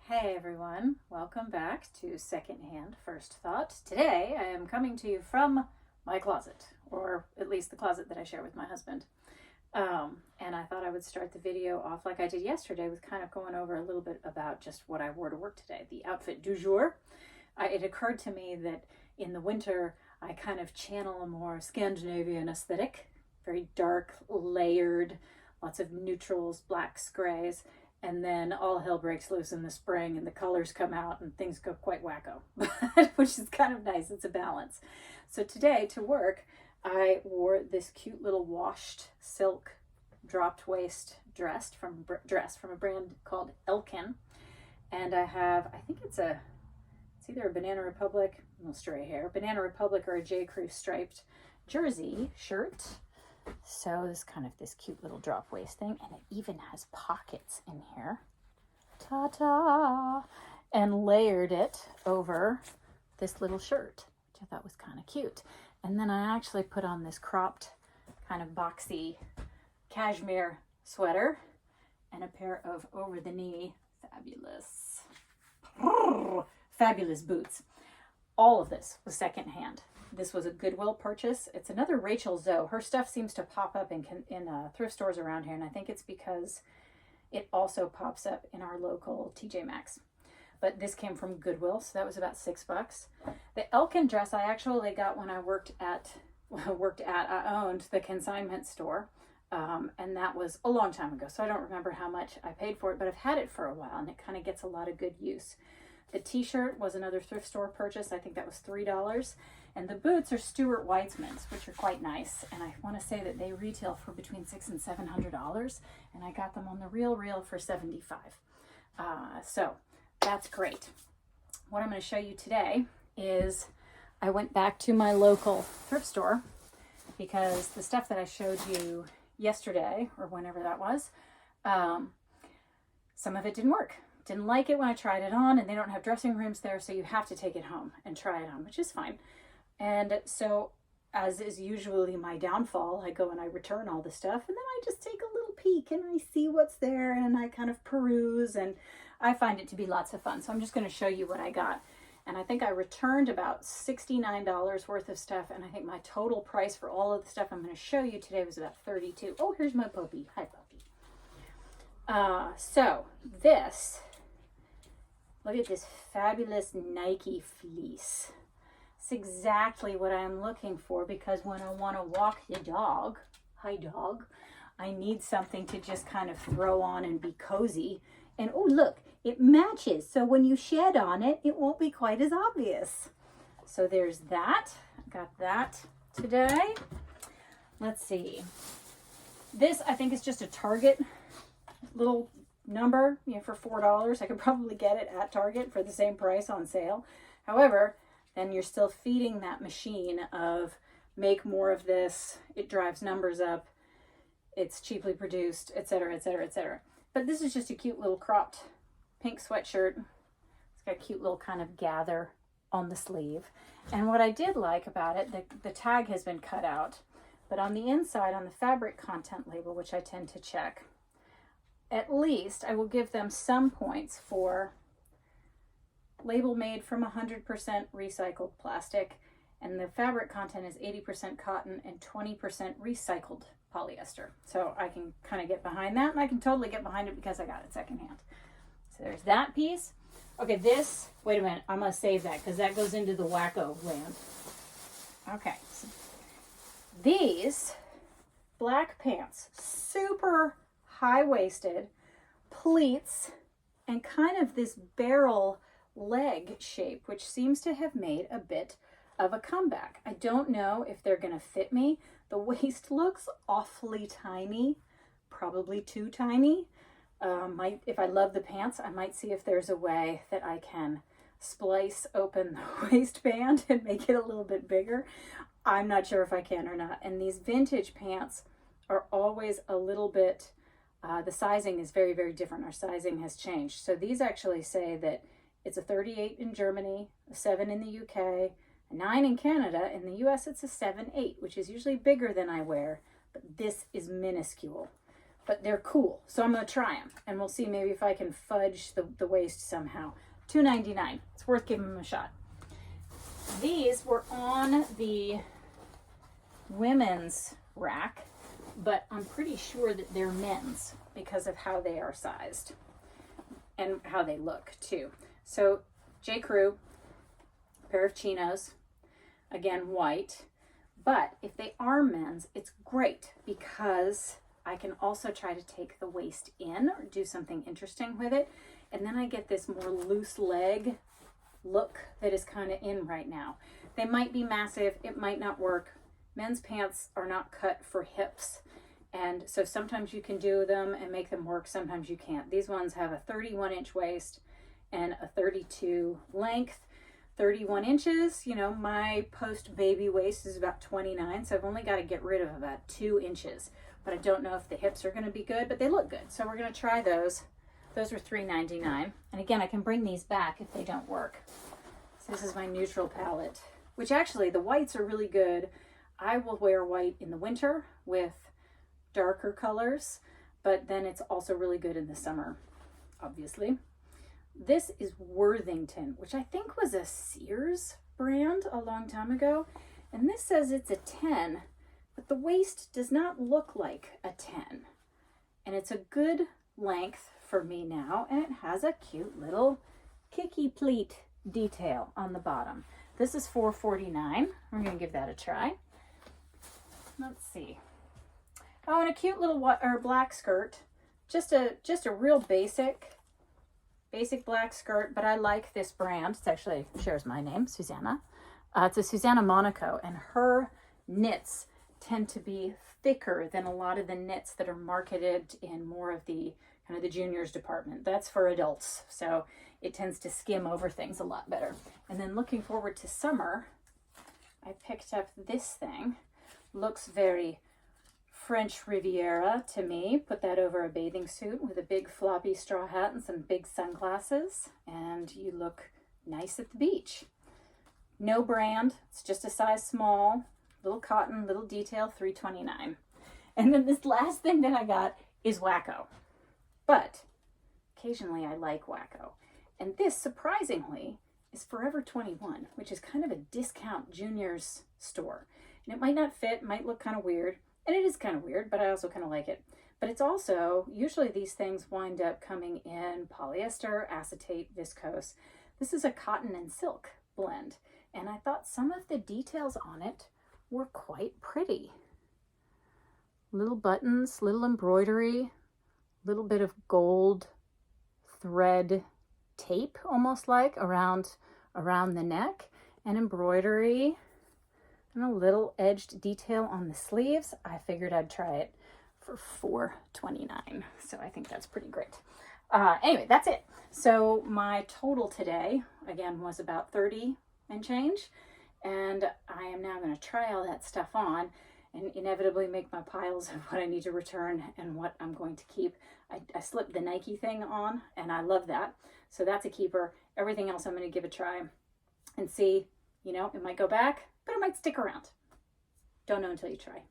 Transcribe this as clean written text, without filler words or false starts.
Hey everyone, welcome back to Secondhand First Thought. Today I am coming to you from my closet, or at least the closet that I share with my husband. And I thought I would start the video off like I did yesterday with kind of going over a little bit about just what I wore to work today, the outfit du jour. It occurred to me that in the winter I kind of channel a more Scandinavian aesthetic, very dark, layered, lots of neutrals, blacks, grays. And then all hell breaks loose in the spring and the colors come out and things go quite wacko, which is kind of nice. It's a balance. So today to work, I wore this cute little washed silk dropped waist dress from a brand called Elkin. And I think it's either a Banana Republic, no stray hair, Banana Republic or a J. Crew striped jersey shirt. So this cute little drop waist thing, and it even has pockets in here. Ta-ta! And layered it over this little shirt, which I thought was kind of cute. And then I actually put on this cropped, kind of boxy cashmere sweater and a pair of over-the-knee fabulous boots. All of this was secondhand. This was a Goodwill purchase. It's another Rachel Zoe. Her stuff seems to pop up in thrift stores around here, and I think it's because it also pops up in our local TJ Maxx. But this came from Goodwill, so that was about $6. The Elkin dress I actually got when I I owned the consignment store, and that was a long time ago, so I don't remember how much I paid for it, but I've had it for a while, and it kind of gets a lot of good use. The t-shirt was another thrift store purchase. I think that was $3. And the boots are Stuart Weitzman's, which are quite nice. And I want to say that they retail for between $600 and $700. And I got them on the Real for $75. So that's great. What I'm going to show you today is I went back to my local thrift store because the stuff that I showed you yesterday, or whenever that was, some of it didn't work. Didn't like it when I tried it on, and they don't have dressing rooms there, so you have to take it home and try it on, which is fine. And so, as is usually my downfall, I go and I return all the stuff, and then I just take a little peek and I see what's there, and I kind of peruse, and I find it to be lots of fun. So I'm just going to show you what I got. And I think I returned about $69 worth of stuff, and I think my total price for all of the stuff I'm going to show you today was about $32. Oh, here's my puppy. Hi, puppy. Look at this fabulous Nike fleece. It's exactly what I'm looking for, because when I want to walk the dog, hi dog, I need something to just kind of throw on and be cozy. And oh look, it matches. So when you shed on it, it won't be quite as obvious. So there's that. I got that today. Let's see. This I think is just a Target little number, for $4. I could probably get it at Target for the same price on sale. However, then you're still feeding that machine of make more of this, it drives numbers up, it's cheaply produced, etc., etc., etc. But this is just a cute little cropped pink sweatshirt. It's got a cute little kind of gather on the sleeve. And what I did like about it, the tag has been cut out, but on the inside, on the fabric content label, which I tend to check, at least I will give them some points for label made from 100% recycled plastic, and the fabric content is 80% cotton and 20% recycled polyester. So I can kind of get behind that, and I can totally get behind it because I got it secondhand. So there's that piece. Okay, wait a minute, I'm going to save that because that goes into the wacko land. Okay, so these black pants, super high-waisted, pleats, and kind of this barrel leg shape, which seems to have made a bit of a comeback. I don't know if they're going to fit me. The waist looks awfully tiny, probably too tiny. If I love the pants, I might see if there's a way that I can splice open the waistband and make it a little bit bigger. I'm not sure if I can or not. And these vintage pants are always a little bit, the sizing is very, very different. Our sizing has changed. So these actually say that it's a 38 in Germany, a 7 in the UK, a 9 in Canada. In the US, it's a 7-8, which is usually bigger than I wear, but this is minuscule. but they're cool. So I'm going to try them, and we'll see maybe if I can fudge the waist somehow. $2.99. It's worth giving them a shot. These were on the women's rack, but I'm pretty sure that they're men's because of how they are sized and how they look too. So J. Crew, pair of chinos, again white, but if they are men's, it's great because I can also try to take the waist in or do something interesting with it, and then I get this more loose leg look that is kind of in right now. They might be massive, it might not work. Men's pants are not cut for hips, and so sometimes you can do them and make them work, sometimes you can't. These ones have a 31-inch waist and a 32 length. 31 inches, you know, my post-baby waist is about 29, so I've only got to get rid of about 2 inches. But I don't know if the hips are going to be good, but they look good. So we're going to try those. Those were $3.99. And again, I can bring these back if they don't work. So this is my neutral palette, which actually the whites are really good. I will wear white in the winter with darker colors, but then it's also really good in the summer, obviously. This is Worthington, which I think was a Sears brand a long time ago. And this says it's a 10, but the waist does not look like a 10. And it's a good length for me now, and it has a cute little kicky pleat detail on the bottom. This is $4.49. We're going to give that a try. Let's see. Oh, and a cute little black skirt. Just a real basic black skirt, but I like this brand. It actually shares my name, Susanna. It's a Susanna Monaco, and her knits tend to be thicker than a lot of the knits that are marketed in more of the kind of the juniors department. That's for adults, so it tends to skim over things a lot better. And then looking forward to summer, I picked up this thing. Looks very French Riviera to me. Put that over a bathing suit with a big floppy straw hat and some big sunglasses, and you look nice at the beach. No brand, it's just a size small, little cotton, little detail, $3.29. And then this last thing that I got is Wacko. But occasionally I like Wacko. And this, surprisingly, is Forever 21, which is kind of a discount juniors store. And it might not fit, might look kind of weird. And it is kind of weird, but I also kind of like it. But it's also, usually these things wind up coming in polyester, acetate, viscose. This is a cotton and silk blend. And I thought some of the details on it were quite pretty. Little buttons, little embroidery, little bit of gold thread tape, almost like, around the neck, and embroidery, and a little edged detail on the sleeves. I figured I'd try it for $4.29, so I think that's pretty great. Anyway, that's it. So my total today, again, was about 30 and change, and I am now going to try all that stuff on and inevitably make my piles of what I need to return and what I'm going to keep. I slipped the Nike thing on, and I love that, so that's a keeper. Everything else I'm going to give a try and see. You know, it might go back, but it might stick around. Don't know until you try.